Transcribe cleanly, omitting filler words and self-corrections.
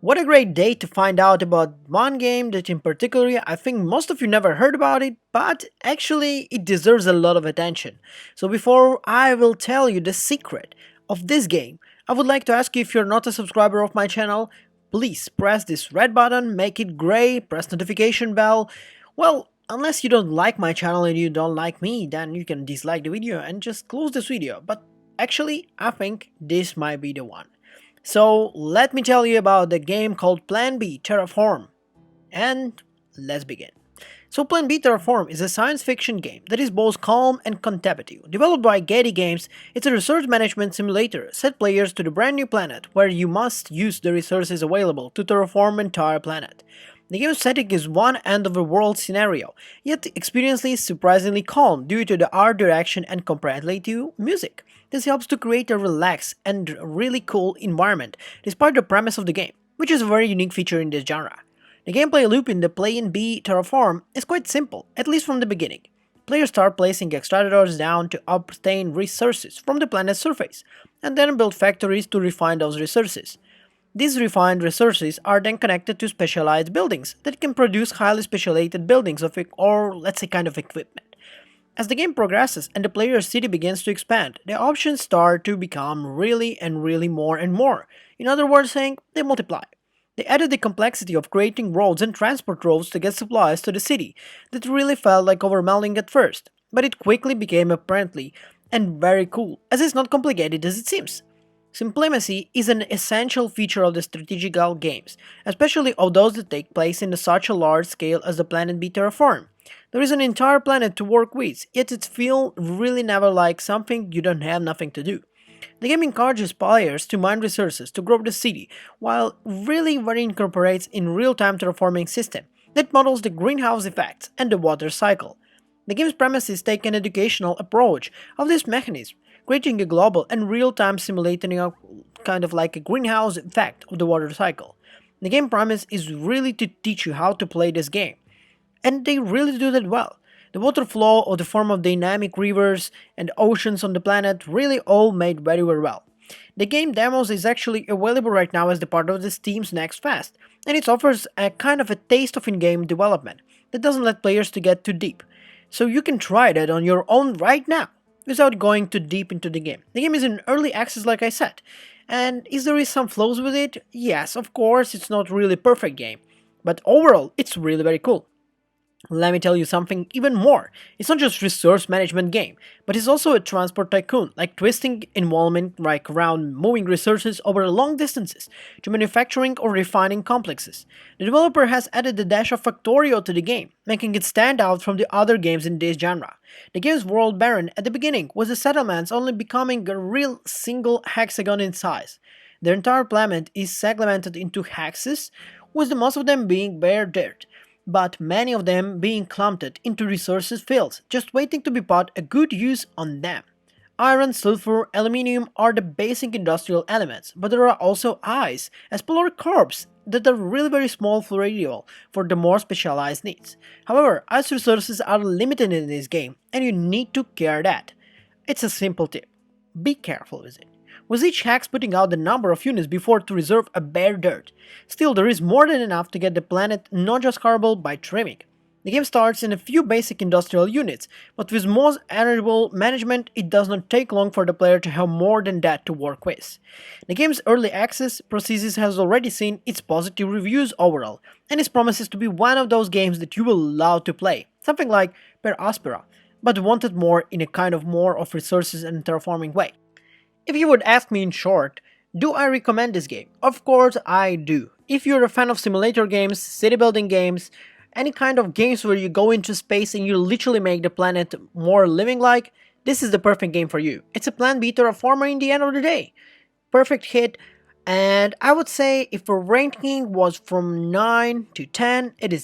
What a great day to find out about one game that in particular I think most of you never heard about it, but actually it deserves a lot of attention. So before I will tell you the secret of this game, I would like to ask you if you're not a subscriber of my channel, please press this red button, make it gray, press notification bell. Well, unless you don't like my channel and you don't like me, then you can dislike the video and just close this video. But actually, I think this might be the one. So let me tell you about the game called Plan B Terraform. And let's begin. So Plan B Terraform is a science fiction game that is both calm and contemplative. Developed by Getty Games, it's a resource management simulator set players to the brand new planet where you must use the resources available to terraform an entire planet. The game's setting is one end of the world scenario, yet the experience is surprisingly calm due to the art direction and contemplative music. This helps to create a relaxed and really cool environment despite the premise of the game, which is a very unique feature in this genre. The gameplay loop in the Plan B Terraform is quite simple, at least from the beginning. Players start placing extractors down to obtain resources from the planet's surface, and then build factories to refine those resources. These refined resources are then connected to specialized buildings that can produce highly specialized buildings or let's say kind of equipment. As the game progresses and the player's city begins to expand, the options start to become really and really more and more. In other words saying, they multiply. They added the complexity of creating roads and transport roads to get supplies to the city that really felt like overwhelming at first, but it quickly became apparently and very cool, as it's not complicated as it seems. Simplicity is an essential feature of the strategical games, especially of those that take place in such a large scale as the Planet B Terraform. There is an entire planet to work with, yet it feels really never like something you don't have nothing to do. The game encourages players to mine resources to grow the city, while really very incorporates in real-time terraforming system that models the greenhouse effects and the water cycle. The game's premises take an educational approach of this mechanism, creating a global and real-time simulating a kind of like a greenhouse effect of the water cycle. The game premise is really to teach you how to play this game, and they really do that well. The water flow or the form of dynamic rivers and oceans on the planet really all made very well. The game demos is actually available right now as the part of the Steam's Next Fest, and it offers a kind of a taste of in-game development that doesn't let players to get too deep. So you can try that on your own right now, without going too deep into the game. The game is in early access like I said, and is there some flaws with it? Yes, of course, it's not really perfect game, but overall it's really very cool. Let me tell you something even more. It's not just resource management game, but it's also a transport tycoon, like twisting involvement like around moving resources over long distances to manufacturing or refining complexes. The developer has added the dash of Factorio to the game, making it stand out from the other games in this genre. The game's world barren at the beginning was the settlements only becoming a real single hexagon in size. The entire planet is segmented into hexes, with the most of them being bare dirt, but many of them being clumped into resources fields, just waiting to be put a good use on them. Iron, sulfur, aluminium are the basic industrial elements, but there are also ice, as polar carbs that are really very small for radial for the more specialized needs. However, ice resources are limited in this game, and you need to care that. It's a simple tip. Be careful with it, with each hex putting out the number of units before to reserve a bare dirt. Still, there is more than enough to get the planet not just carable by trimming. The game starts in a few basic industrial units, but with more honorable management it does not take long for the player to have more than that to work with. The game's early access process has already seen its positive reviews overall, and it promises to be one of those games that you will love to play, something like Per Aspera, but wanted more in a kind of more of resources and terraforming way. If you would ask me in short, do I recommend this game? Of course I do. If you're a fan of simulator games, city building games, any kind of games where you go into space and you literally make the planet more living like, this is the perfect game for you. It's a Plan B terraformer in the end of the day. Perfect hit, and I would say if a ranking was from 9 to 10, it is